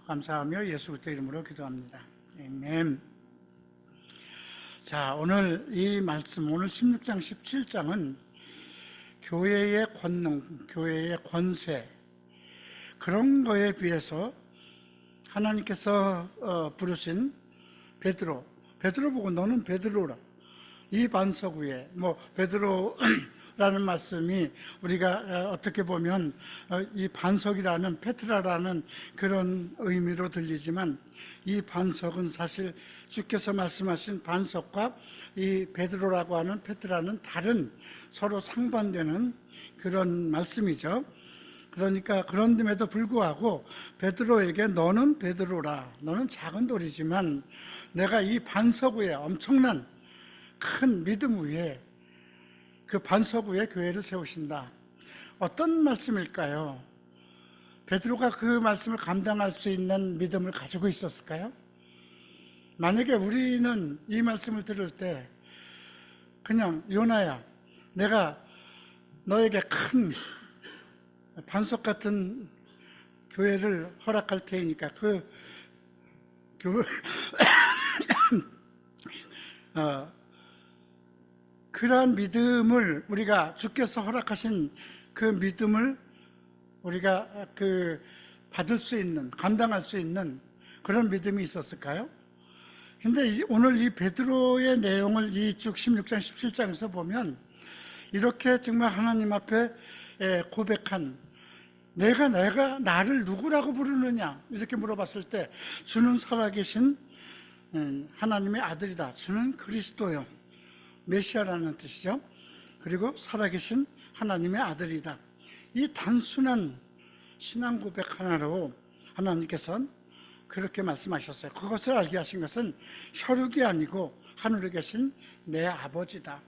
감사하며 예수 그리스도의 이름으로 기도합니다. 아멘. 자, 오늘 이 말씀, 오늘 16장, 17장은 교회의 권능, 교회의 권세, 그런 거에 비해서 하나님께서 부르신 베드로 보고 너는 베드로라. 이 반석 위에, 베드로라는 말씀이 우리가 어떻게 보면 이 반석이라는 페트라라는 그런 의미로 들리지만, 이 반석은 사실 주께서 말씀하신 반석과 이 베드로라고 하는 페트라는 다른, 서로 상반되는 그런 말씀이죠. 그러니까 그런데도 불구하고 베드로에게 너는 베드로라, 너는 작은 돌이지만 내가 이 반석 위에, 엄청난 큰 믿음 위에, 그 반석 위에 교회를 세우신다. 어떤 말씀일까요? 베드로가 그 말씀을 감당할 수 있는 믿음을 가지고 있었을까요? 만약에 우리는 이 말씀을 들을 때 그냥 요나야, 내가 너에게 큰 반석 같은 교회를 허락할 테니까 그 그러한 믿음을, 우리가 주께서 허락하신 그 믿음을 우리가 받을 수 있는, 감당할 수 있는 그런 믿음이 있었을까요? 근데 오늘 이 베드로의 내용을 이 쭉 16장 17장에서 보면 이렇게 정말 하나님 앞에 고백한, 내가 나를 누구라고 부르느냐 이렇게 물어봤을 때 주는 살아계신 하나님의 아들이다. 주는 그리스도요, 메시아라는 뜻이죠. 그리고 살아계신 하나님의 아들이다. 이 단순한 신앙 고백 하나로 하나님께서는 그렇게 말씀하셨어요. 그것을 알게 하신 것은 혈육이 아니고 하늘에 계신 내 아버지다.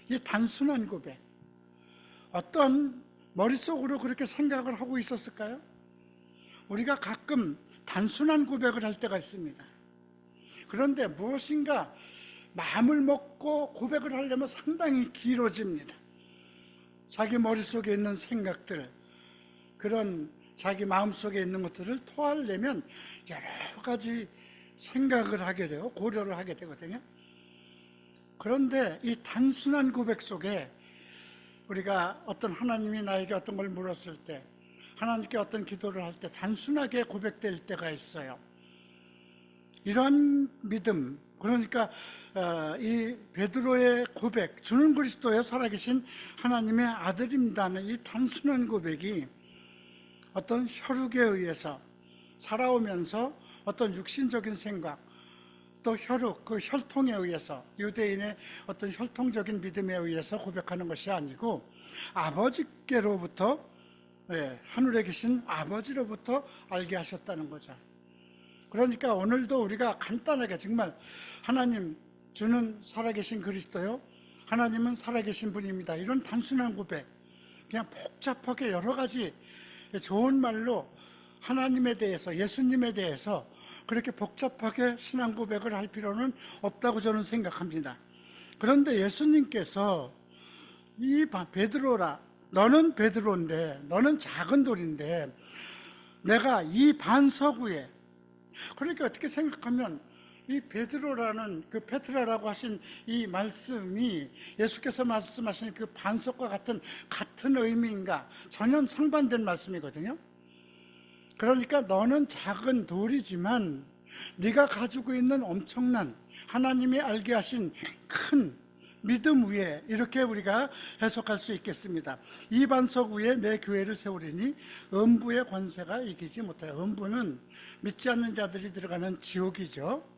이 단순한 고백, 어떤 머릿속으로 그렇게 생각을 하고 있었을까요? 우리가 가끔 단순한 고백을 할 때가 있습니다. 그런데 무엇인가 마음을 먹고 고백을 하려면 상당히 길어집니다. 자기 머릿속에 있는 생각들, 그런 자기 마음속에 있는 것들을 토하려면 여러 가지 생각을 하게 되고 고려를 하게 되거든요. 그런데 이 단순한 고백 속에 우리가 어떤, 하나님이 나에게 어떤 걸 물었을 때, 하나님께 어떤 기도를 할 때 단순하게 고백될 때가 있어요. 이런 믿음, 그러니까 이 베드로의 고백, 주는 그리스도의 살아계신 하나님의 아들입니다는 이 단순한 고백이 어떤 혈육에 의해서 살아오면서 어떤 육신적인 생각, 또 혈육, 그 혈통에 의해서, 유대인의 어떤 혈통적인 믿음에 의해서 고백하는 것이 아니고 아버지께로부터, 하늘에 계신 아버지로부터 알게 하셨다는 거죠. 그러니까 오늘도 우리가 간단하게 정말 하나님, 주는 살아계신 그리스도요, 하나님은 살아계신 분입니다, 이런 단순한 고백, 그냥 복잡하게 여러 가지 좋은 말로 하나님에 대해서, 예수님에 대해서 그렇게 복잡하게 신앙 고백을 할 필요는 없다고 저는 생각합니다. 그런데 예수님께서 이 베드로라, 너는 베드로인데, 너는 작은 돌인데 내가 이 반석 위에, 그러니까 어떻게 생각하면 이 베드로라는, 그 페트라라고 하신 이 말씀이 예수께서 말씀하신 그 반석과 같은 의미인가? 전혀 상반된 말씀이거든요. 그러니까 너는 작은 돌이지만 네가 가지고 있는 엄청난, 하나님이 알게 하신 큰 믿음 위에, 이렇게 우리가 해석할 수 있겠습니다. 이 반석 위에 내 교회를 세우리니 음부의 권세가 이기지 못하리라. 음부는 믿지 않는 자들이 들어가는 지옥이죠.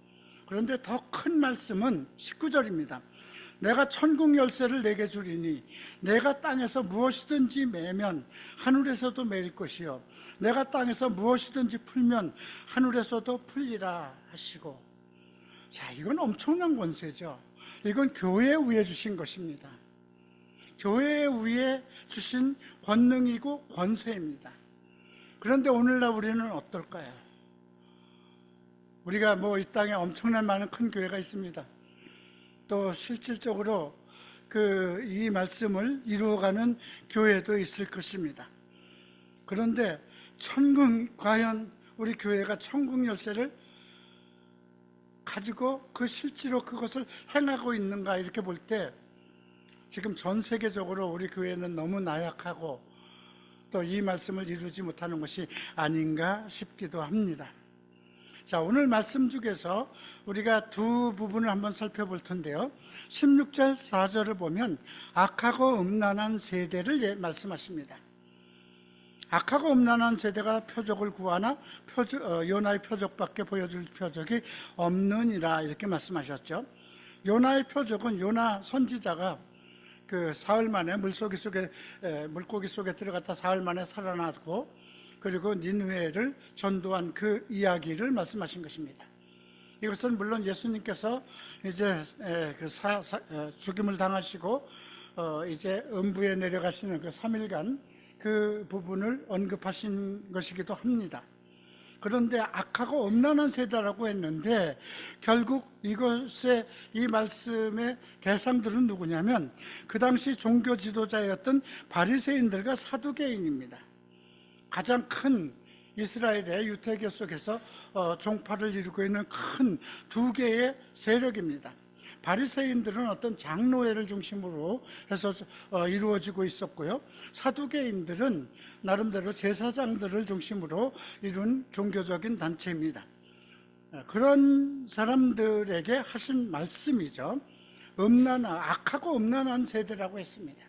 그런데 더 큰 말씀은 19절입니다. 내가 천국 열쇠를 내게 주리니 내가 땅에서 무엇이든지 매면 하늘에서도 매일 것이요, 내가 땅에서 무엇이든지 풀면 하늘에서도 풀리라 하시고. 자, 이건 엄청난 권세죠. 이건 교회 위에 주신 것입니다. 교회 위에 주신 권능이고 권세입니다. 그런데 오늘날 우리는 어떨까요? 우리가 이 땅에 엄청난 많은 큰 교회가 있습니다. 또 실질적으로 이 말씀을 이루어가는 교회도 있을 것입니다. 그런데 천국 과연 우리 교회가 천국 열쇠를 가지고 실제로 그것을 행하고 있는가 이렇게 볼 때 지금 전 세계적으로 우리 교회는 너무 나약하고 또 이 말씀을 이루지 못하는 것이 아닌가 싶기도 합니다. 자, 오늘 말씀 중에서 우리가 두 부분을 한번 살펴볼 텐데요. 16절 4절을 보면 악하고 음란한 세대를 말씀하십니다. 악하고 음란한 세대가 표적을 구하나 요나의 표적밖에 보여줄 표적이 없느니라 이렇게 말씀하셨죠. 요나의 표적은 요나 선지자가 그 사흘 만에 물고기 속에 들어갔다 사흘 만에 살아나고 그리고 니느웨를 전도한 그 이야기를 말씀하신 것입니다. 이것은 물론 예수님께서 이제 죽임을 당하시고 이제 음부에 내려가시는 그 3일간 그 부분을 언급하신 것이기도 합니다. 그런데 악하고 음란한 세대라고 했는데 결국 이것의 이 말씀의 대상들은 누구냐면 그 당시 종교 지도자였던 바리새인들과 사두개인입니다. 가장 큰 이스라엘의 유대교 속에서 종파를 이루고 있는 큰 두 개의 세력입니다. 바리새인들은 어떤 장로회를 중심으로 해서 이루어지고 있었고요. 사두개인들은 나름대로 제사장들을 중심으로 이룬 종교적인 단체입니다. 그런 사람들에게 하신 말씀이죠. 악하고 음란한 세대라고 했습니다.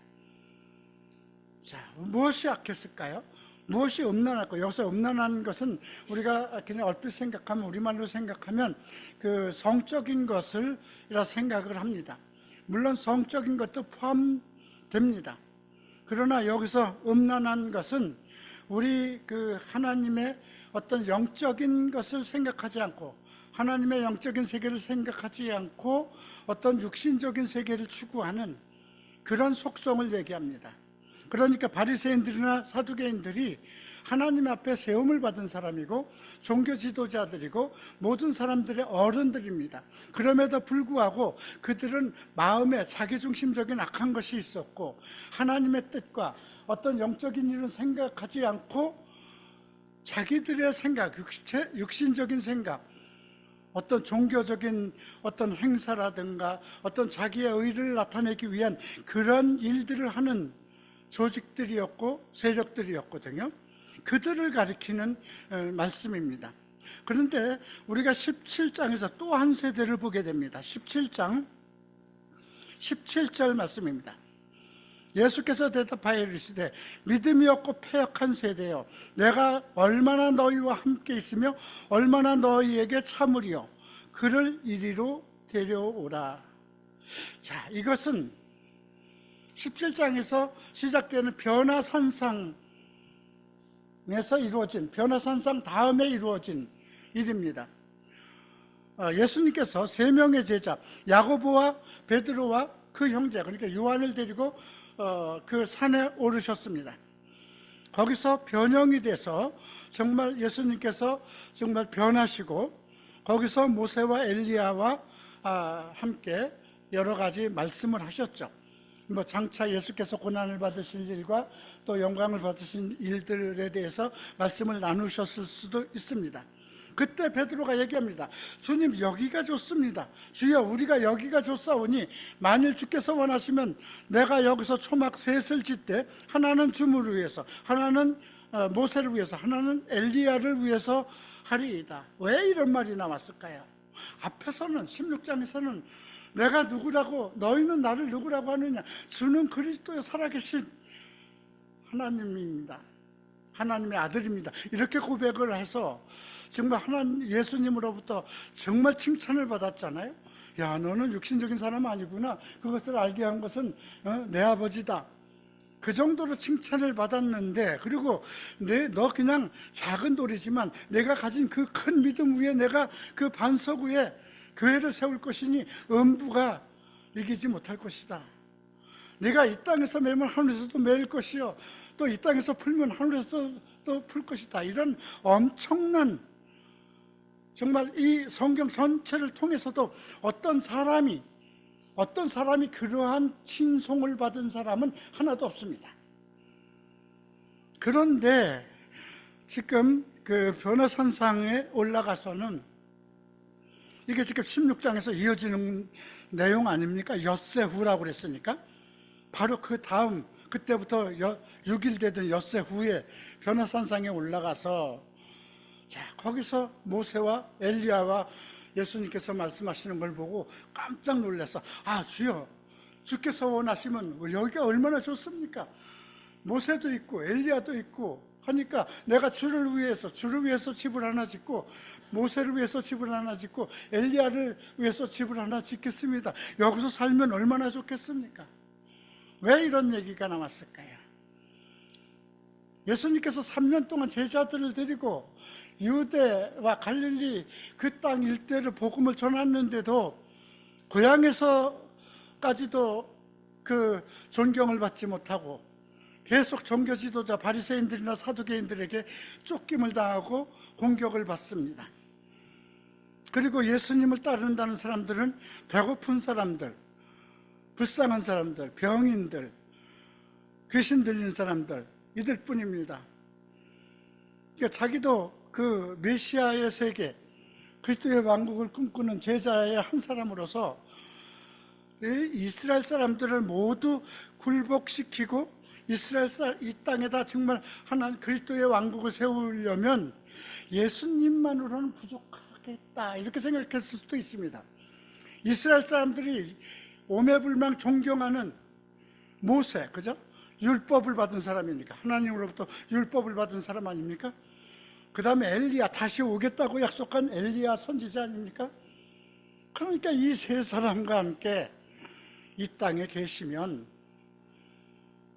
자, 무엇이 악했을까요? 무엇이 음란할까? 여기서 음란한 것은 우리가 그냥 얼핏 생각하면, 우리말로 생각하면 그 성적인 것을이라 생각을 합니다. 물론 성적인 것도 포함됩니다. 그러나 여기서 음란한 것은 우리 그 하나님의 어떤 영적인 것을 생각하지 않고 하나님의 영적인 세계를 생각하지 않고 어떤 육신적인 세계를 추구하는 그런 속성을 얘기합니다. 그러니까 바리새인들이나 사두개인들이 하나님 앞에 세움을 받은 사람이고 종교 지도자들이고 모든 사람들의 어른들입니다. 그럼에도 불구하고 그들은 마음에 자기중심적인 악한 것이 있었고 하나님의 뜻과 어떤 영적인 일을 생각하지 않고 자기들의 생각, 육신적인 생각, 어떤 종교적인 어떤 행사라든가 어떤 자기의 의를 나타내기 위한 그런 일들을 하는 조직들이었고 세력들이었거든요. 그들을 가리키는 말씀입니다. 그런데 우리가 17장에서 또 한 세대를 보게 됩니다. 17장 17절 말씀입니다. 예수께서 대답하여 이르시되 믿음이 없고 패역한 세대여, 내가 얼마나 너희와 함께 있으며 얼마나 너희에게 참으리요, 그를 이리로 데려오라. 자, 이것은 17장에서 시작되는 변화산상에서 이루어진, 변화산상 다음에 이루어진 일입니다. 예수님께서 세 명의 제자 야고보와 베드로와 그 형제, 그러니까 요한을 데리고 그 산에 오르셨습니다. 거기서 변형이 돼서 정말 예수님께서 정말 변하시고 거기서 모세와 엘리야와 함께 여러 가지 말씀을 하셨죠. 장차 예수께서 고난을 받으실 일과 또 영광을 받으신 일들에 대해서 말씀을 나누셨을 수도 있습니다. 그때 베드로가 얘기합니다. 주님, 여기가 좋습니다. 주여, 우리가 여기가 좋사오니 만일 주께서 원하시면 내가 여기서 초막 셋을 짓되 하나는 주물을 위해서, 하나는 모세를 위해서, 하나는 엘리야를 위해서 하리이다. 왜 이런 말이 나왔을까요? 앞에서는 16장에서는 내가 누구라고, 너희는 나를 누구라고 하느냐, 주는 그리스도의 살아계신 하나님입니다. 하나님의 아들입니다. 이렇게 고백을 해서 정말 예수님으로부터 정말 칭찬을 받았잖아요. 야, 너는 육신적인 사람 아니구나. 그것을 알게 한 것은 내 아버지다. 그 정도로 칭찬을 받았는데, 그리고 너 그냥 작은 돌이지만 내가 가진 그 큰 믿음 위에, 내가 그 반석 위에 교회를 세울 것이니 음부가 이기지 못할 것이다. 내가 이 땅에서 매면 하늘에서도 매일 것이요, 또 이 땅에서 풀면 하늘에서도 풀 것이다. 이런 엄청난, 정말 이 성경 전체를 통해서도 어떤 사람이 그러한 칭송을 받은 사람은 하나도 없습니다. 그런데 지금 그 변화산상에 올라가서는 이게 지금 16장에서 이어지는 내용 아닙니까? 엿새 후라고 그랬으니까 바로 그 다음 그때부터 6일 되던 엿새 후에 변화산상에 올라가서 자 거기서 모세와 엘리야와 예수님께서 말씀하시는 걸 보고 깜짝 놀랐어. 아 주여, 주께서 원하시면 여기가 얼마나 좋습니까? 모세도 있고 엘리야도 있고 하니까 내가 주를 위해서 집을 하나 짓고 모세를 위해서 집을 하나 짓고 엘리야를 위해서 집을 하나 짓겠습니다. 여기서 살면 얼마나 좋겠습니까? 왜 이런 얘기가 나왔을까요? 예수님께서 3년 동안 제자들을 데리고 유대와 갈릴리 그 땅 일대를 복음을 전했는데도 고향에서까지도 그 존경을 받지 못하고 계속 종교 지도자 바리새인들이나 사두개인들에게 쫓김을 당하고 공격을 받습니다. 그리고 예수님을 따른다는 사람들은 배고픈 사람들, 불쌍한 사람들, 병인들, 귀신 들린 사람들 이들 뿐입니다. 그러니까 자기도 그 메시아의 세계, 그리스도의 왕국을 꿈꾸는 제자의 한 사람으로서 이스라엘 사람들을 모두 굴복시키고 이 땅에다 정말 하나님 그리스도의 왕국을 세우려면 예수님만으로는 부족하겠다 이렇게 생각했을 수도 있습니다. 이스라엘 사람들이 오매불망 존경하는 모세, 그죠? 율법을 받은 사람이니까 하나님으로부터 율법을 받은 사람 아닙니까? 그 다음에 엘리야, 다시 오겠다고 약속한 엘리야 선지자 아닙니까? 그러니까 이 세 사람과 함께 이 땅에 계시면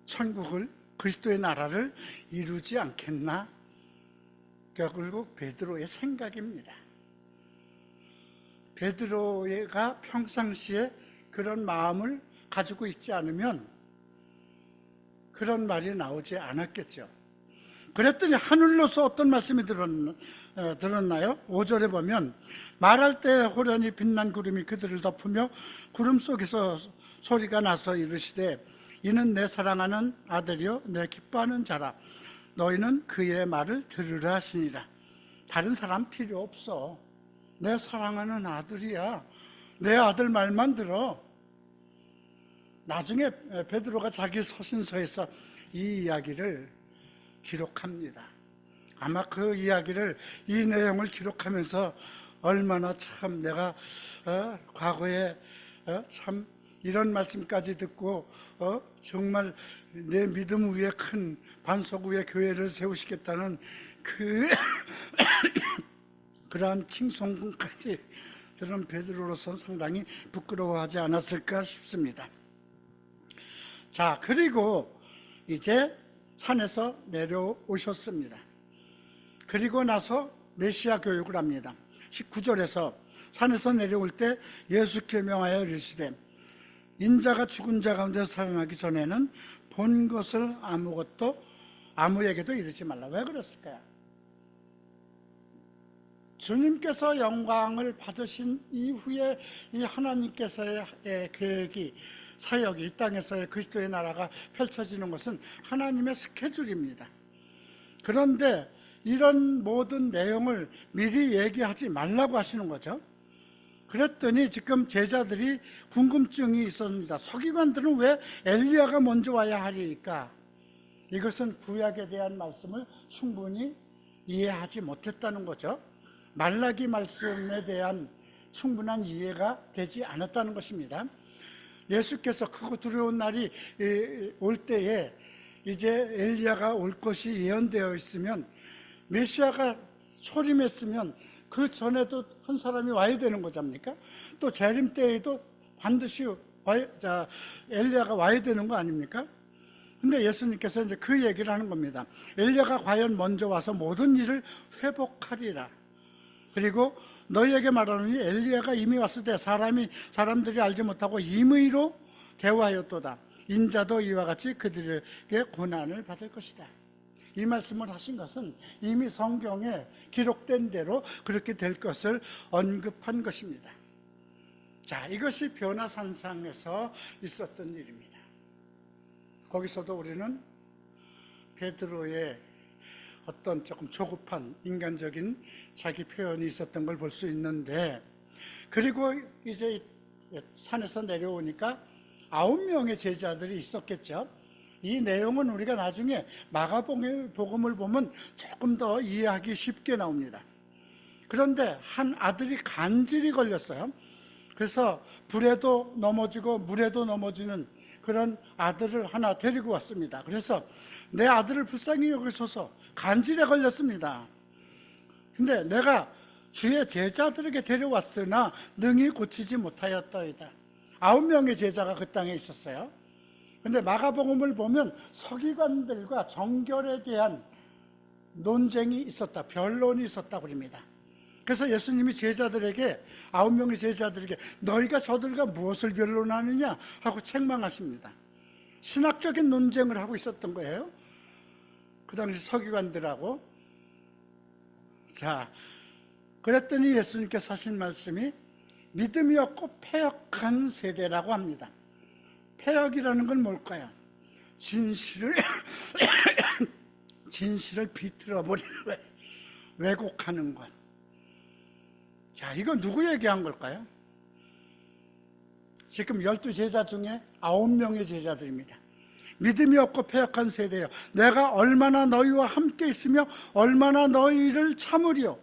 천국을, 그리스도의 나라를 이루지 않겠나? 결국 베드로의 생각입니다. 베드로가 평상시에 그런 마음을 가지고 있지 않으면 그런 말이 나오지 않았겠죠. 그랬더니 하늘로서 어떤 말씀이 들었나요? 5절에 보면 말할 때 호련히 빛난 구름이 그들을 덮으며 구름 속에서 소리가 나서 이르시되 이는 내 사랑하는 아들이요 내 기뻐하는 자라 너희는 그의 말을 들으라 하시니라. 다른 사람 필요 없어. 내 사랑하는 아들이야. 내 아들 말만 들어. 나중에 베드로가 자기 서신서에서 이 이야기를 기록합니다. 아마 그 이야기를, 이 내용을 기록하면서 얼마나 참 내가 과거에 참 이런 말씀까지 듣고 정말 내 믿음 위에 큰 반석 위에 교회를 세우시겠다는 그러한 칭송까지 들은 베드로로서는 상당히 부끄러워하지 않았을까 싶습니다. 자, 그리고 이제 산에서 내려오셨습니다. 그리고 나서 메시아 교육을 합니다. 19절에서 산에서 내려올 때 예수께 명하여 이르시되 인자가 죽은 자 가운데서 살아나기 전에는 본 것을 아무에게도 이르지 말라. 왜 그랬을까요? 주님께서 영광을 받으신 이후에 이 하나님께서의 계획이, 사역이, 이 땅에서의 그리스도의 나라가 펼쳐지는 것은 하나님의 스케줄입니다. 그런데 이런 모든 내용을 미리 얘기하지 말라고 하시는 거죠. 그랬더니 지금 제자들이 궁금증이 있었습니다. 서기관들은 왜 엘리야가 먼저 와야 하리까? 이것은 구약에 대한 말씀을 충분히 이해하지 못했다는 거죠. 말라기 말씀에 대한 충분한 이해가 되지 않았다는 것입니다. 예수께서 크고 두려운 날이 올 때에 이제 엘리야가 올 것이 예언되어 있으면, 메시아가 초림했으면 그 전에도 한 사람이 와야 되는 거잖습니까? 또 재림 때에도 반드시 엘리야가 와야 되는 거 아닙니까? 근데 예수님께서 이제 그 얘기를 하는 겁니다. 엘리야가 과연 먼저 와서 모든 일을 회복하리라. 그리고 너희에게 말하노니 엘리야가 이미 왔을 때 사람들이 알지 못하고 임의로 대우하였도다. 인자도 이와 같이 그들에게 고난을 받을 것이다. 이 말씀을 하신 것은 이미 성경에 기록된 대로 그렇게 될 것을 언급한 것입니다. 자, 이것이 변화산상에서 있었던 일입니다. 거기서도 우리는 베드로의 어떤 조금 조급한 인간적인 자기 표현이 있었던 걸 볼 수 있는데, 그리고 이제 산에서 내려오니까 9명의 제자들이 있었겠죠. 이 내용은 우리가 나중에 마가복음을 보면 조금 더 이해하기 쉽게 나옵니다. 그런데 한 아들이 간질이 걸렸어요. 그래서 불에도 넘어지고 물에도 넘어지는 그런 아들을 하나 데리고 왔습니다. 그래서 내 아들을 불쌍히 여기소서, 간질에 걸렸습니다. 근데 내가 주의 제자들에게 데려왔으나 능히 고치지 못하였더이다. 9명의 제자가 그 땅에 있었어요. 근데 마가복음을 보면 서기관들과 정결에 대한 논쟁이 있었다, 변론이 있었다고 그럽니다. 그래서 예수님이 제자들에게, 9명의 제자들에게 너희가 저들과 무엇을 변론하느냐 하고 책망하십니다. 신학적인 논쟁을 하고 있었던 거예요, 그 당시 서기관들하고. 자, 그랬더니 예수님께서 하신 말씀이 믿음이 없고 패역한 세대라고 합니다. 패역이라는 건 뭘까요? 진실을 비틀어버리는 거예요. 왜곡하는 것. 자, 이거 누구 얘기한 걸까요? 지금 12제자 중에 9명의 제자들입니다. 믿음이 없고 패역한 세대여, 내가 얼마나 너희와 함께 있으며 얼마나 너희를 참으리요.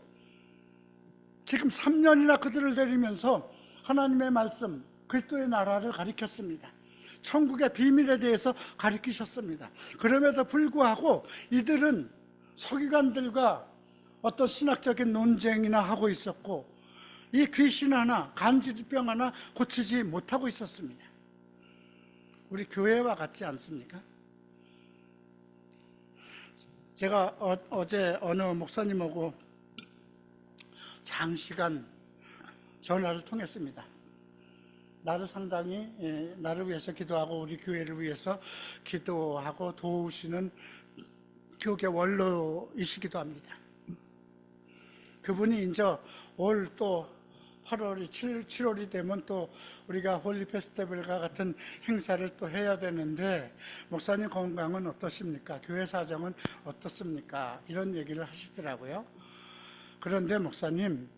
지금 3년이나 그들을 데리면서 하나님의 말씀, 그리스도의 나라를 가리켰습니다. 천국의 비밀에 대해서 가르치셨습니다. 그럼에도 불구하고 이들은 서기관들과 어떤 신학적인 논쟁이나 하고 있었고, 이 귀신 하나, 간질병 하나 고치지 못하고 있었습니다. 우리 교회와 같지 않습니까? 제가 어제 어느 목사님하고 장시간 전화를 통했습니다. 나를 상당히, 나를 위해서 기도하고 우리 교회를 위해서 기도하고 도우시는 교계 원로이시기도 합니다. 그분이 이제 올 또 8월이 7월이 되면 또 우리가 홀리 페스티벌과 같은 행사를 또 해야 되는데, 목사님 건강은 어떠십니까? 교회 사정은 어떻습니까? 이런 얘기를 하시더라고요. 그런데 목사님,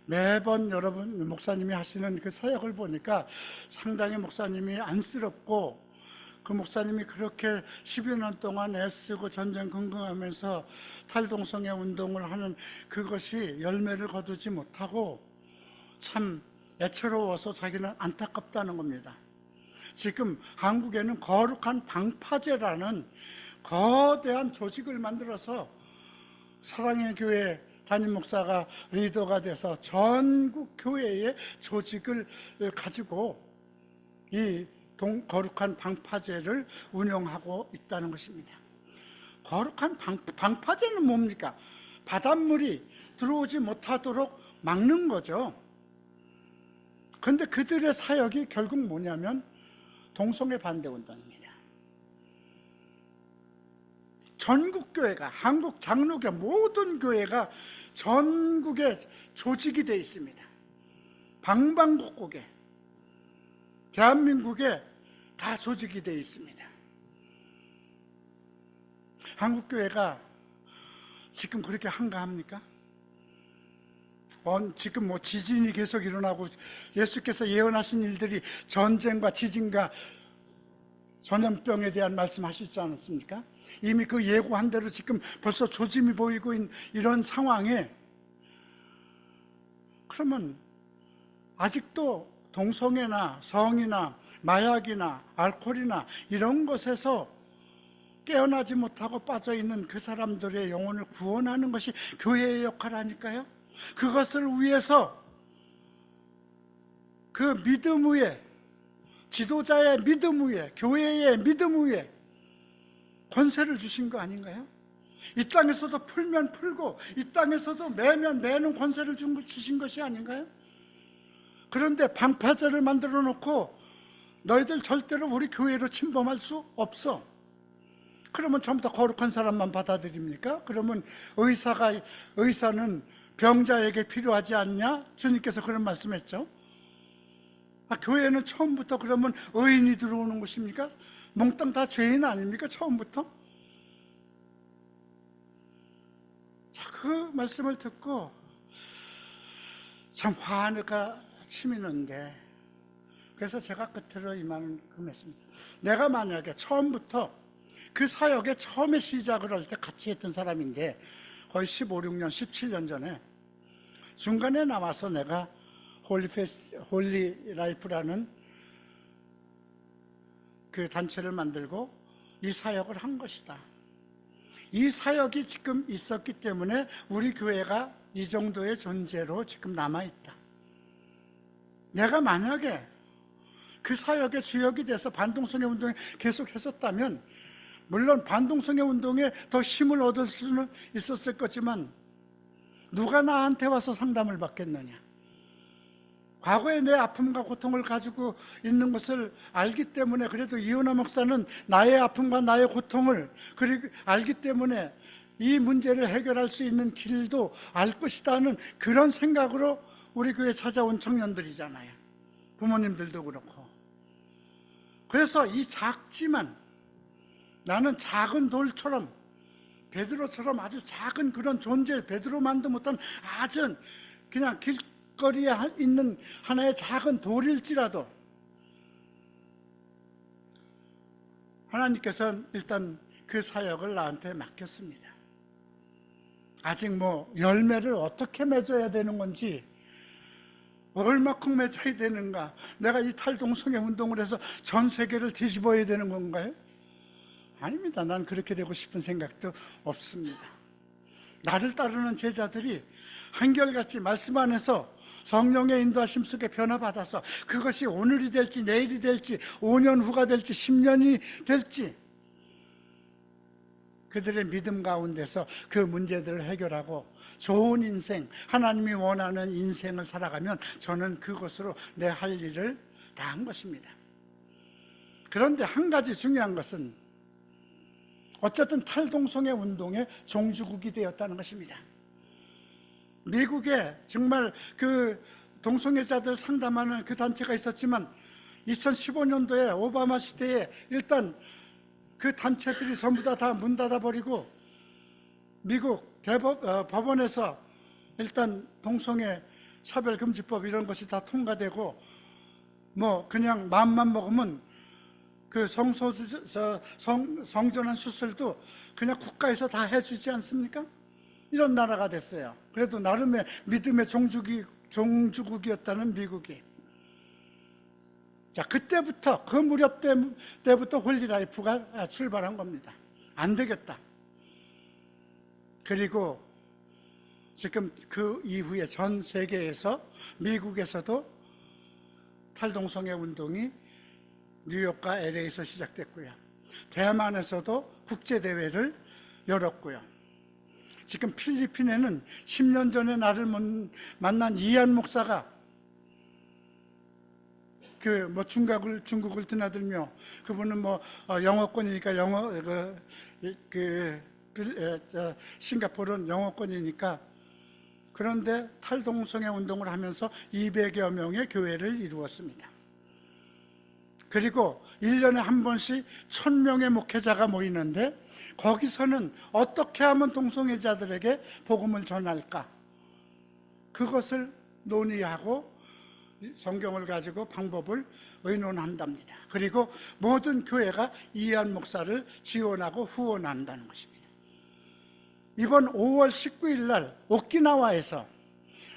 매번 여러분 목사님이 하시는 그 사역을 보니까 상당히 목사님이 안쓰럽고, 그 목사님이 그렇게 10여 년 동안 애쓰고 전전긍긍하면서 탈동성애 운동을 하는 그것이 열매를 거두지 못하고 참 애처로워서 자기는 안타깝다는 겁니다. 지금 한국에는 거룩한 방파제라는 거대한 조직을 만들어서 사랑의 교회 담임 목사가 리더가 돼서 전국 교회의 조직을 가지고 이 거룩한 방파제를 운영하고 있다는 것입니다. 거룩한 방파제는 뭡니까? 바닷물이 들어오지 못하도록 막는 거죠. 그런데 그들의 사역이 결국 뭐냐면 동성애 반대 운동입니다. 전국 교회가, 한국 장로교 모든 교회가 전국에 조직이 되어 있습니다. 방방곡곡에, 대한민국에 다 조직이 되어 있습니다. 한국교회가 지금 그렇게 한가합니까? 지금 뭐 지진이 계속 일어나고 예수께서 예언하신 일들이 전쟁과 지진과 전염병에 대한 말씀하시지 않았습니까? 이미 그 예고한 대로 지금 벌써 조짐이 보이고 있는 이런 상황에, 그러면 아직도 동성애나 성이나 마약이나 알코올이나 이런 것에서 깨어나지 못하고 빠져있는 그 사람들의 영혼을 구원하는 것이 교회의 역할 아닐까요? 그것을 위해서 그 믿음 위에, 지도자의 믿음 위에, 교회의 믿음 위에 권세를 주신 거 아닌가요? 이 땅에서도 풀면 풀고 이 땅에서도 매면 매는 권세를 주신 것이 아닌가요? 그런데 방파제를 만들어 놓고 너희들 절대로 우리 교회로 침범할 수 없어. 그러면 전부 다 거룩한 사람만 받아들입니까? 그러면 의사는 병자에게 필요하지 않냐? 주님께서 그런 말씀했죠. 교회는 처음부터 그러면 의인이 들어오는 것입니까? 몽땅 다 죄인 아닙니까? 처음부터? 그 말씀을 듣고 참 화가 치미는데, 그래서 제가 끝으로 이만큼 했습니다. 내가 만약에 처음부터 그 사역에 처음에 시작을 할 때 같이 했던 사람인데 거의 15, 16년, 17년 전에 중간에 나와서 내가 홀리 라이프라는 그 단체를 만들고 이 사역을 한 것이다. 이 사역이 지금 있었기 때문에 우리 교회가 이 정도의 존재로 지금 남아있다. 내가 만약에 그 사역의 주역이 돼서 반동성애 운동에 계속 했었다면 물론 반동성애 운동에 더 힘을 얻을 수는 있었을 거지만 누가 나한테 와서 상담을 받겠느냐. 과거에 내 아픔과 고통을 가지고 있는 것을 알기 때문에, 그래도 이은하 목사는 나의 아픔과 나의 고통을 알기 때문에 이 문제를 해결할 수 있는 길도 알 것이다는 그런 생각으로 우리 교회에 찾아온 청년들이잖아요. 부모님들도 그렇고. 그래서 이 작지만, 나는 작은 돌처럼, 베드로처럼 아주 작은 그런 존재, 베드로만도 못한 아주 그냥 길거리에 있는 하나의 작은 돌일지라도 하나님께서는 일단 그 사역을 나한테 맡겼습니다. 아직 뭐 열매를 어떻게 맺어야 되는 건지, 얼마큼 맺어야 되는가, 내가 이 탈동성애 운동을 해서 전 세계를 뒤집어야 되는 건가요? 아닙니다. 난 그렇게 되고 싶은 생각도 없습니다. 나를 따르는 제자들이 한결같이 말씀 안에서 성령의 인도하심 속에 변화받아서 그것이 오늘이 될지 내일이 될지 5년 후가 될지 10년이 될지 그들의 믿음 가운데서 그 문제들을 해결하고 좋은 인생, 하나님이 원하는 인생을 살아가면 저는 그것으로 내 할 일을 다 한 것입니다. 그런데 한 가지 중요한 것은 어쨌든 탈동성애 운동의 종주국이 되었다는 것입니다. 미국에 정말 그 동성애자들 상담하는 그 단체가 있었지만 2015년도에 오바마 시대에 일단 그 단체들이 전부 다 문 닫아버리고 미국 법원에서 일단 동성애 차별금지법 이런 것이 다 통과되고 뭐 그냥 마음만 먹으면 그 성전환 수술도 그냥 국가에서 다 해주지 않습니까? 이런 나라가 됐어요. 그래도 나름의 믿음의 종주국이었다는 미국이. 자, 그때부터, 그 무렵 때부터 홀리라이프가 출발한 겁니다. 안 되겠다. 그리고 지금 그 이후에 전 세계에서, 미국에서도 탈동성애 운동이 뉴욕과 LA에서 시작됐고요. 대만에서도 국제대회를 열었고요. 지금 필리핀에는 10년 전에 나를 만난 이한 목사가 그 뭐 중국을 드나들며, 그분은 뭐 영어권이니까 싱가포르는 영어권이니까, 그런데 탈동성애 운동을 하면서 200여 명의 교회를 이루었습니다. 그리고 1년에 한 번씩 1000명의 목회자가 모이는데 거기서는 어떻게 하면 동성애자들에게 복음을 전할까, 그것을 논의하고 성경을 가지고 방법을 의논한답니다. 그리고 모든 교회가 이한 목사를 지원하고 후원한다는 것입니다. 이번 5월 19일 날 오키나와에서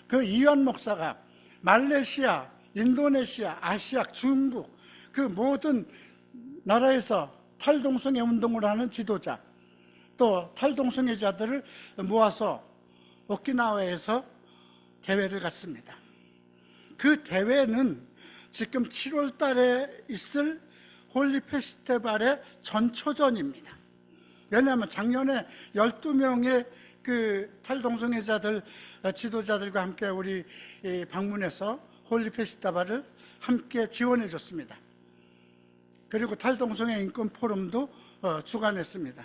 그 이한 목사가 말레이시아, 인도네시아, 아시아, 중국 그 모든 나라에서 탈동성애 운동을 하는 지도자, 또 탈동성애자들을 모아서 오키나와에서 대회를 갖습니다. 그 대회는 지금 7월 달에 있을 홀리 페스티벌의 전초전입니다. 왜냐하면 작년에 12명의 그 탈동성애자들 지도자들과 함께 우리 방문해서 홀리 페스티벌을 함께 지원해 줬습니다. 그리고 탈동성애 인권 포럼도 주관했습니다.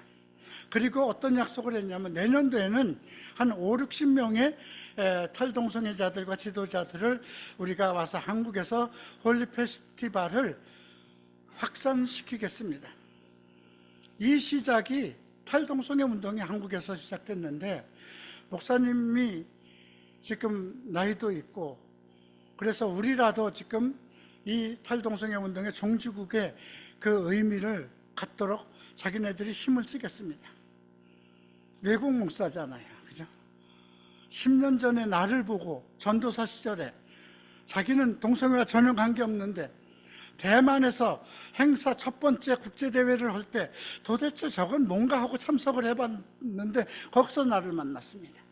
그리고 어떤 약속을 했냐면 내년도에는 한 5, 60명의 탈동성애자들과 지도자들을 우리가 와서 한국에서 홀리 페스티벌을 확산시키겠습니다. 이 시작이 탈동성애 운동이 한국에서 시작됐는데 목사님이 지금 나이도 있고 그래서 우리라도 지금 이 탈동성애 운동의 종지국의 그 의미를 갖도록 자기네들이 힘을 쓰겠습니다. 외국 목사잖아요, 그죠? 10년 전에 나를 보고 전도사 시절에 자기는 동성애와 전혀 관계없는데 대만에서 행사 첫 번째 국제대회를 할 때 도대체 저건 뭔가 하고 참석을 해봤는데 거기서 나를 만났습니다.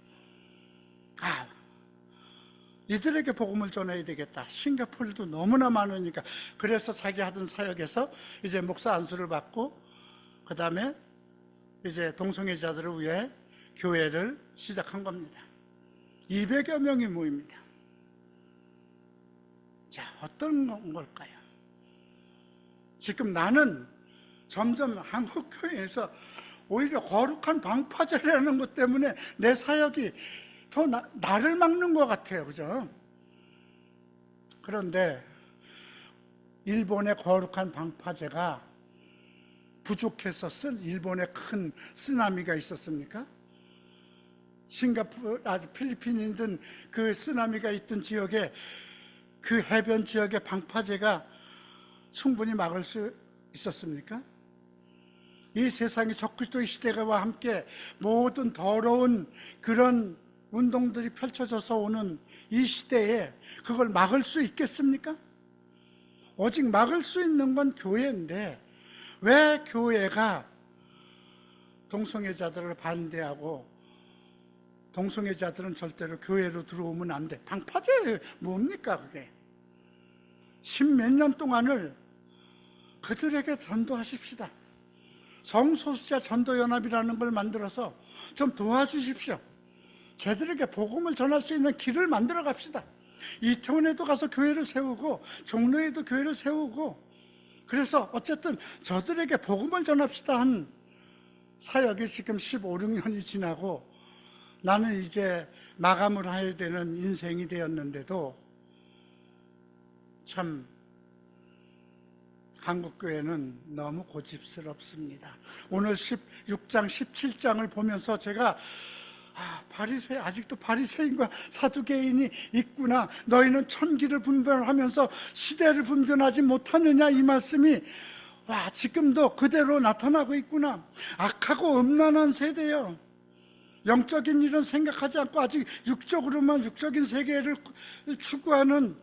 이들에게 복음을 전해야 되겠다. 싱가포르도 너무나 많으니까. 그래서 자기 하던 사역에서 이제 목사 안수를 받고 그 다음에 이제 동성애자들을 위해 교회를 시작한 겁니다. 200여 명이 모입니다. 자, 어떤 걸까요? 지금 나는 점점 한국교회에서 오히려 거룩한 방파제라는 것 때문에 내 사역이 더 나를 막는 것 같아요, 그죠? 그런데 일본의 거룩한 방파제가 부족해서 일본에 큰 쓰나미가 있었습니까? 필리핀이든 그 쓰나미가 있던 지역에 그 해변 지역의 방파제가 충분히 막을 수 있었습니까? 이 세상이 적그리스도의 시대와 함께 모든 더러운 그런 운동들이 펼쳐져서 오는 이 시대에 그걸 막을 수 있겠습니까? 오직 막을 수 있는 건 교회인데 왜 교회가 동성애자들을 반대하고 동성애자들은 절대로 교회로 들어오면 안 돼. 방파제 뭡니까 그게? 10몇 년 동안을 그들에게 전도하십시다. 성소수자 전도연합이라는 걸 만들어서 좀 도와주십시오. 저들에게 복음을 전할 수 있는 길을 만들어 갑시다. 이태원에도 가서 교회를 세우고 종로에도 교회를 세우고 그래서 어쨌든 저들에게 복음을 전합시다 한 사역이 지금 15, 16년이 지나고 나는 이제 마감을 해야 되는 인생이 되었는데도 참 한국교회는 너무 고집스럽습니다. 오늘 16장, 17장을 보면서 제가 바리새 아직도 바리새인과 사두개인이 있구나. 너희는 천기를 분별하면서 시대를 분별하지 못하느냐 이 말씀이 지금도 그대로 나타나고 있구나. 악하고 음란한 세대요. 영적인 일은 생각하지 않고 아직 육적으로만 육적인 세계를 추구하는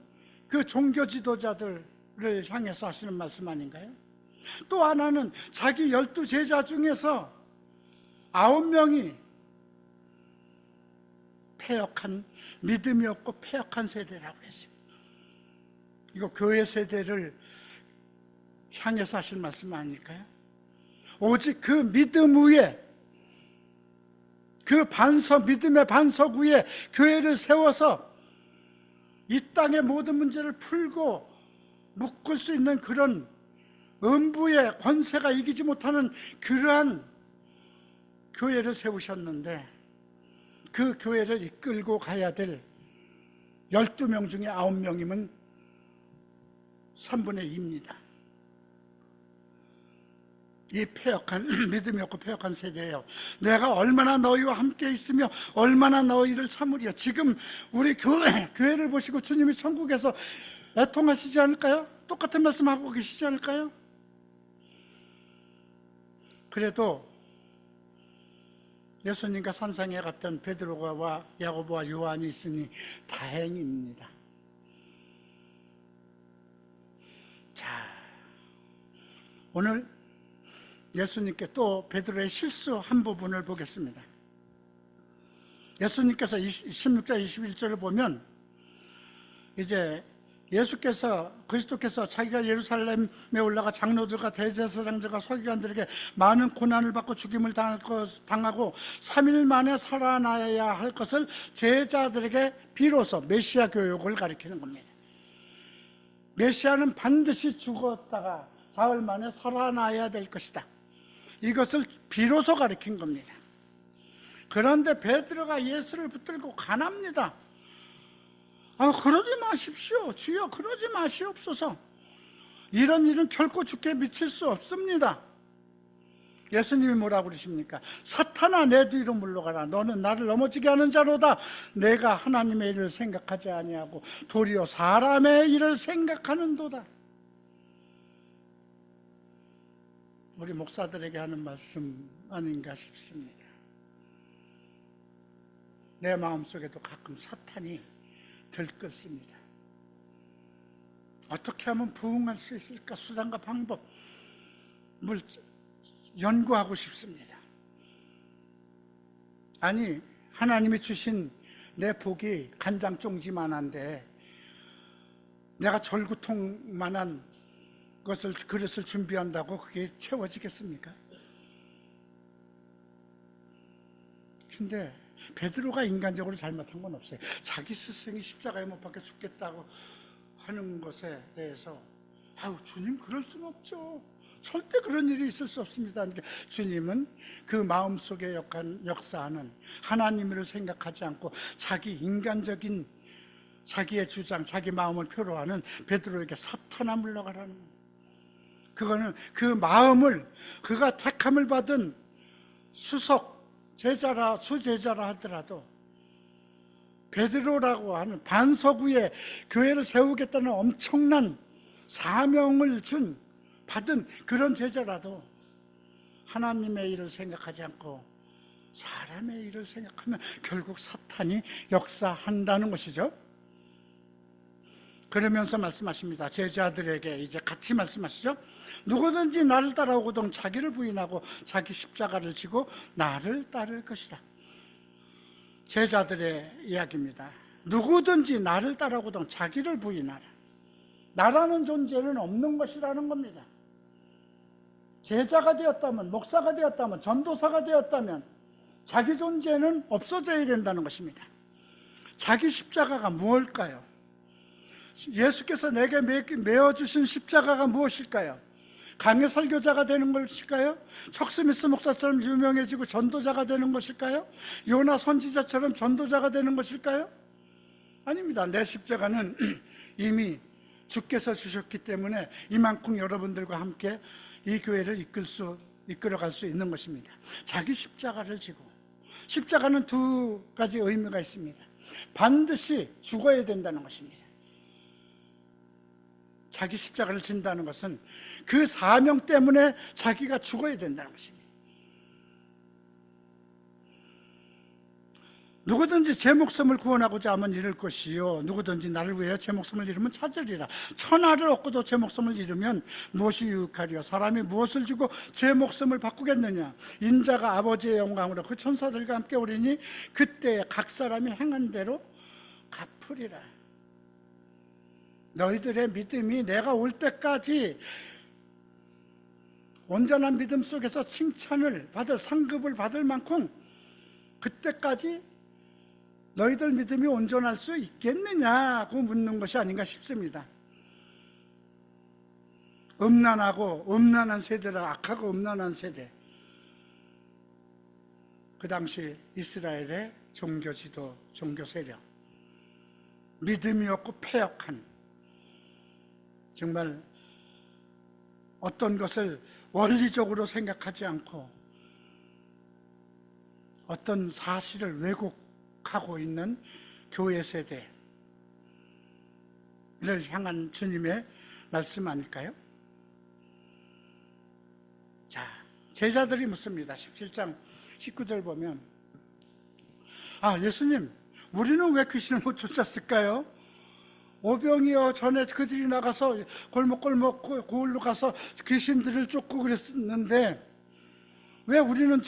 그 종교 지도자들을 향해서 하시는 말씀 아닌가요? 또 하나는 자기 12제자 중에서 9명이 패역한, 믿음이 없고 패역한 세대라고 했어요. 이거 교회 세대를 향해서 하신 말씀 아닐까요? 오직 그 믿음 위에, 그 믿음의 반석 위에 교회를 세워서 이 땅의 모든 문제를 풀고 묶을 수 있는 그런 음부의 권세가 이기지 못하는 그러한 교회를 세우셨는데 그 교회를 이끌고 가야 될 12명 중에 9명이면 3분의 2입니다. 이 패역한, 믿음이 없고 패역한 세대예요. 내가 얼마나 너희와 함께 있으며 얼마나 너희를 참으리요. 지금 우리 교회를 보시고 주님이 천국에서 애통하시지 않을까요? 똑같은 말씀하고 계시지 않을까요? 그래도 예수님과 산상에 갔던 베드로와 야고보와 요한이 있으니 다행입니다. 자, 오늘 예수님께 또 베드로의 실수 한 부분을 보겠습니다. 예수님께서 16절 21절을 보면 이제 그리스도께서 자기가 예루살렘에 올라가 장로들과 대제사장들과 서기관들에게 많은 고난을 받고 죽임을 당하고 3일 만에 살아나야 할 것을 제자들에게 비로소 메시아 교육을 가리키는 겁니다. 메시아는 반드시 죽었다가 사흘 만에 살아나야 될 것이다. 이것을 비로소 가리킨 겁니다. 그런데 베드로가 예수를 붙들고 간합니다. 그러지 마십시오. 주여, 그러지 마시옵소서. 이런 일은 결코 주께 미칠 수 없습니다. 예수님이 뭐라고 그러십니까? 사탄아, 내 뒤로 물러가라. 너는 나를 넘어지게 하는 자로다. 내가 하나님의 일을 생각하지 아니하고 도리어 사람의 일을 생각하는도다. 우리 목사들에게 하는 말씀 아닌가 싶습니다. 내 마음속에도 가끔 사탄이 들끓습니다. 어떻게 하면 부응할 수 있을까? 수단과 방법을 연구하고 싶습니다. 아니, 하나님이 주신 내 복이 간장종지만한데 내가 절구통만한 그릇을 준비한다고 그게 채워지겠습니까? 근데 베드로가 인간적으로 잘못한 건 없어요. 자기 스승이 십자가에 못 박혀 죽겠다고 하는 것에 대해서 주님, 그럴 수는 없죠. 절대 그런 일이 있을 수 없습니다. 그러니까 주님은 그 마음속에 역사하는 하나님을 생각하지 않고 자기 인간적인 자기의 주장, 자기 마음을 표로하는 베드로에게 사탄아 물러가라는 겁니다. 그거는 그 마음을, 그가 택함을 받은 수제자라 하더라도 베드로라고 하는 반석위에 교회를 세우겠다는 엄청난 사명을 받은 그런 제자라도 하나님의 일을 생각하지 않고 사람의 일을 생각하면 결국 사탄이 역사한다는 것이죠. 그러면서 말씀하십니다. 제자들에게 이제 같이 말씀하시죠. 누구든지 나를 따라오거든 자기를 부인하고 자기 십자가를 지고 나를 따를 것이다. 제자들의 이야기입니다. 누구든지 나를 따라오거든 자기를 부인하라. 나라는 존재는 없는 것이라는 겁니다. 제자가 되었다면, 목사가 되었다면, 전도사가 되었다면 자기 존재는 없어져야 된다는 것입니다. 자기 십자가가 무엇일까요? 예수께서 내게 메어주신 십자가가 무엇일까요? 강의 설교자가 되는 것일까요? 척스미스 목사처럼 유명해지고 전도자가 되는 것일까요? 요나 선지자처럼 전도자가 되는 것일까요? 아닙니다. 내 십자가는 이미 주께서 주셨기 때문에 이만큼 여러분들과 함께 이 교회를 이끌어갈 수 있는 것입니다. 자기 십자가를 지고, 십자가는 두 가지 의미가 있습니다. 반드시 죽어야 된다는 것입니다. 자기 십자가를 진다는 것은 그 사명 때문에 자기가 죽어야 된다는 것입니다. 누구든지 제 목숨을 구원하고자 하면 잃을 것이요 누구든지 나를 위하여 제 목숨을 잃으면 찾으리라. 천하를 얻고도 제 목숨을 잃으면 무엇이 유익하리요? 사람이 무엇을 주고 제 목숨을 바꾸겠느냐? 인자가 아버지의 영광으로 그 천사들과 함께 오리니 그때 각 사람이 행한 대로 갚으리라. 너희들의 믿음이 내가 올 때까지 온전한 믿음 속에서 칭찬을 받을, 상급을 받을 만큼 그때까지 너희들 믿음이 온전할 수 있겠느냐고 묻는 것이 아닌가 싶습니다. 음란한 세대라, 악하고 음란한 세대. 그 당시 이스라엘의 종교 지도, 종교 세력, 믿음이 없고 패역한, 정말 어떤 것을 원리적으로 생각하지 않고 어떤 사실을 왜곡하고 있는 교회 세대를 향한 주님의 말씀 아닐까요? 자, 제자들이 묻습니다. 17장 19절 보면, 예수님, 우리는 왜 귀신을 못 쫓았을까요? 오병이어 전에 그들이 나가서 골목골목 고을로 가서 귀신들을 쫓고 그랬는데 왜 우리는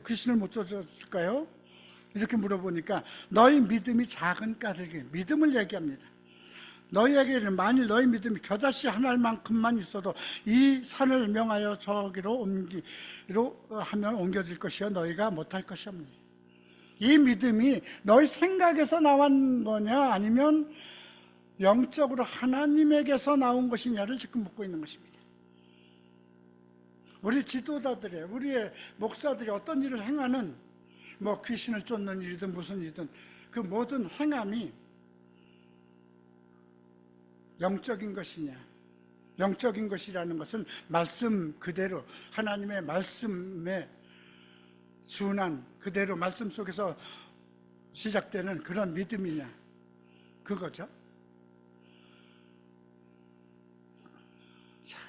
귀신을 못 쫓았을까요? 이렇게 물어보니까 너희 믿음이 작은 까닭에, 믿음을 얘기합니다. 너희에게는 만일 너희 믿음이 겨자씨 하나만큼만 있어도 이 산을 명하여 저기로 하면 옮겨질 것이요 너희가 못할 것이옵니다. 이 믿음이 너희 생각에서 나온 거냐 아니면 영적으로 하나님에게서 나온 것이냐를 지금 묻고 있는 것입니다. 우리 지도자들의, 우리의 목사들이 어떤 일을 행하는, 귀신을 쫓는 일이든 무슨 일이든 그 모든 행함이 영적인 것이냐, 영적인 것이라는 것은 말씀 그대로, 하나님의 말씀에 준한 그대로 말씀 속에서 시작되는 그런 믿음이냐, 그거죠. 자,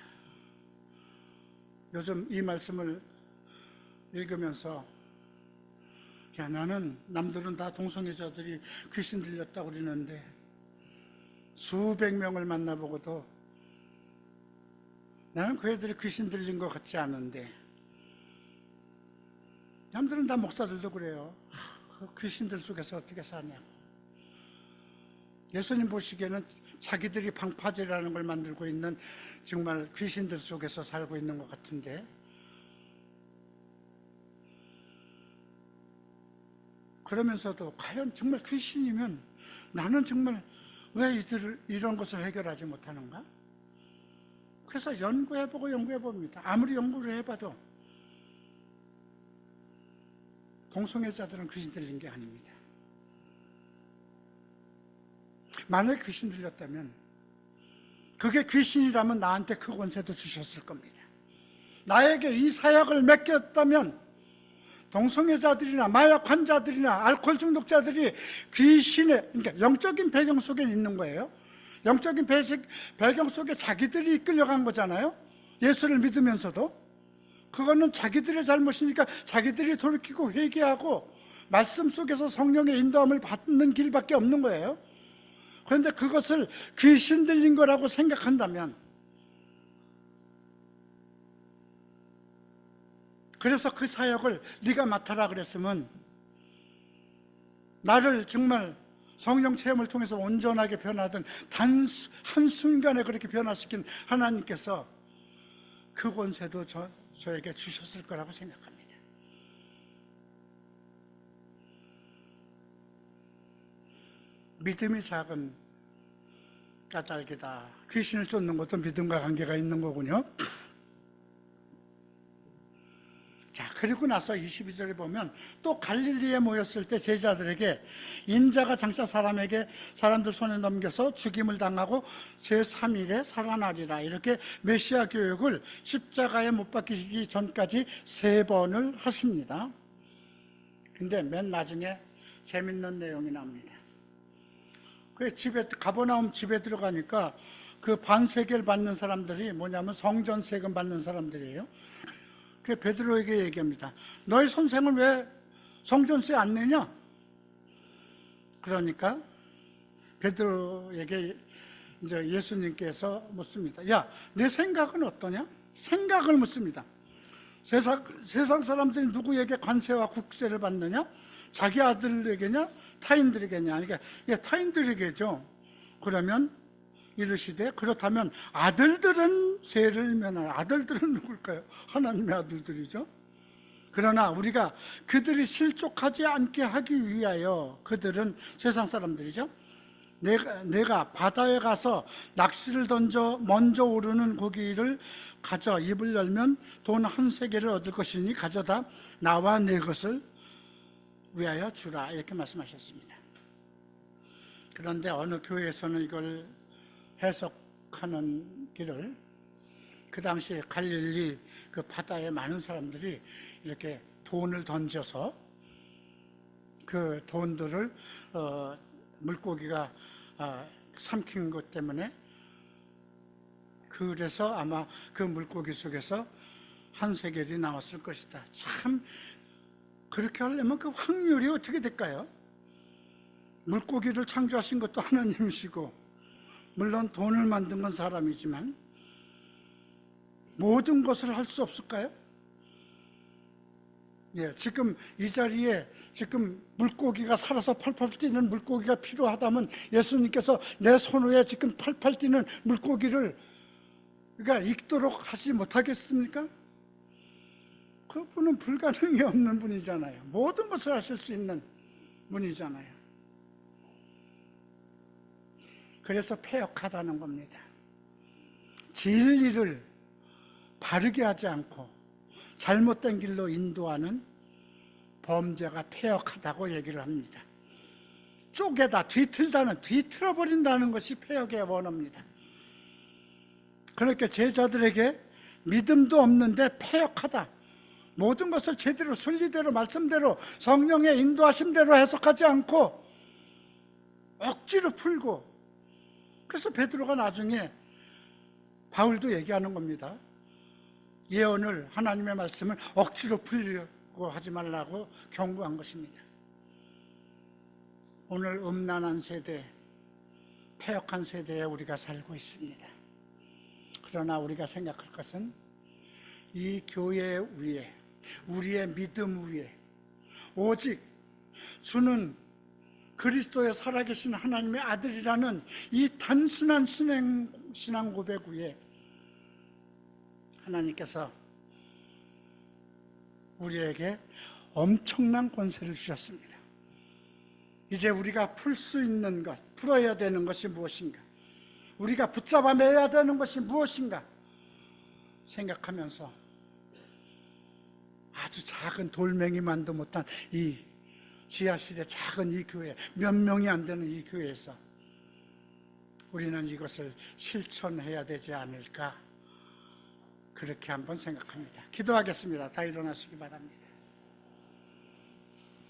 요즘 이 말씀을 읽으면서, 야, 나는 남들은 다 동성애자들이 귀신 들렸다고 그러는데 수백 명을 만나보고도 나는 그 애들이 귀신 들린 것 같지 않은데, 남들은 다 목사들도 그래요. 그 귀신들 속에서 어떻게 사냐고. 예수님 보시기에는 자기들이 방파제라는 걸 만들고 있는 정말 귀신들 속에서 살고 있는 것 같은데, 그러면서도 과연 정말 귀신이면 나는 정말 왜 이런 것을 해결하지 못하는가? 그래서 연구해보고 연구해봅니다. 아무리 연구를 해봐도 동성애자들은 귀신 들린 게 아닙니다. 만약에 귀신 들렸다면, 그게 귀신이라면 나한테 그 권세도 주셨을 겁니다. 나에게 이 사역을 맡겼다면 동성애자들이나 마약 환자들이나 알코올 중독자들이 귀신의, 그러니까 영적인 배경 속에 있는 거예요. 영적인 배경 속에 자기들이 이끌려간 거잖아요. 예수를 믿으면서도. 그거는 자기들의 잘못이니까 자기들이 돌이키고 회개하고 말씀 속에서 성령의 인도함을 받는 길밖에 없는 거예요. 그런데 그것을 귀신 들린 거라고 생각한다면, 그래서 그 사역을 네가 맡아라 그랬으면, 나를 정말 성령 체험을 통해서 온전하게 변하던 한순간에 그렇게 변화시킨 하나님께서 그 권세도 저에게 주셨을 거라고 생각합니다. 믿음이 작은 까닭이다. 귀신을 쫓는 것도 믿음과 관계가 있는 거군요. 자, 그리고 나서 22절에 보면 또 갈릴리에 모였을 때 제자들에게 인자가 장차 사람들 손에 넘겨서 죽임을 당하고 제3일에 살아나리라, 이렇게 메시아 교육을 십자가에 못 박히기 전까지 3번을 하십니다. 근데 맨 나중에 재밌는 내용이 납니다. 그 집에, 가버나움 집에 들어가니까 그 반세겔 받는 사람들이 뭐냐면 성전 세금 받는 사람들이에요. 그 베드로에게 얘기합니다. 너희 선생은 왜 성전세 안 내냐? 그러니까 베드로에게 이제 예수님께서 묻습니다. 야, 내 생각은 어떠냐? 생각을 묻습니다. 세상 사람들이 누구에게 관세와 국세를 받느냐? 자기 아들에게냐? 타인들에게냐? 그러니까 타인들에게죠. 그러면 이르시되, 그렇다면 아들들은 세를 면하라. 아들들은 누굴까요? 하나님의 아들들이죠. 그러나 우리가 그들이 실족하지 않게 하기 위하여, 그들은 세상 사람들이죠. 내가 바다에 가서 낚시를 던져 먼저 오르는 고기를 가져 입을 열면 돈 1세겔을 얻을 것이니 가져다 나와 내 것을 위하여 주라, 이렇게 말씀하셨습니다. 그런데 어느 교회에서는 이걸 해석하는 길을, 그 당시에 갈릴리 그 바다에 많은 사람들이 이렇게 돈을 던져서 그 돈들을 물고기가 삼킨 것 때문에, 그래서 아마 그 물고기 속에서 1세겔이 나왔을 것이다. 참, 그렇게 하려면 그 확률이 어떻게 될까요? 물고기를 창조하신 것도 하나님이시고, 물론 돈을 만든 건 사람이지만 모든 것을 할 수 없을까요? 예, 지금 이 자리에 지금 물고기가 살아서 팔팔 뛰는 물고기가 필요하다면 예수님께서 내 손 위에 지금 팔팔 뛰는 물고기를 그러니까 익도록 하지 못하겠습니까? 그분은 불가능이 없는 분이잖아요. 모든 것을 하실 수 있는 분이잖아요. 그래서 패역하다는 겁니다. 진리를 바르게 하지 않고 잘못된 길로 인도하는 범죄가 패역하다고 얘기를 합니다. 쪼개다, 뒤틀어버린다는 것이 패역의 원어입니다. 그렇게 제자들에게 믿음도 없는데 패역하다, 모든 것을 제대로 순리대로 말씀대로 성령의 인도하심대로 해석하지 않고 억지로 풀고, 그래서 베드로가 나중에 바울도 얘기하는 겁니다. 예언을, 하나님의 말씀을 억지로 풀려고 하지 말라고 경고한 것입니다. 오늘 음란한 세대, 패역한 세대에 우리가 살고 있습니다. 그러나 우리가 생각할 것은 이 교회 위에, 우리의 믿음 위에 오직 주는 그리스도의 살아계신 하나님의 아들이라는 이 단순한 신앙 고백 위에 하나님께서 우리에게 엄청난 권세를 주셨습니다. 이제 우리가 풀 수 있는 것, 풀어야 되는 것이 무엇인가, 우리가 붙잡아내야 되는 것이 무엇인가 생각하면서 아주 작은 돌멩이만도 못한 이 지하실의 작은 이 교회, 몇 명이 안 되는 이 교회에서 우리는 이것을 실천해야 되지 않을까, 그렇게 한번 생각합니다. 기도하겠습니다. 다 일어나시기 바랍니다.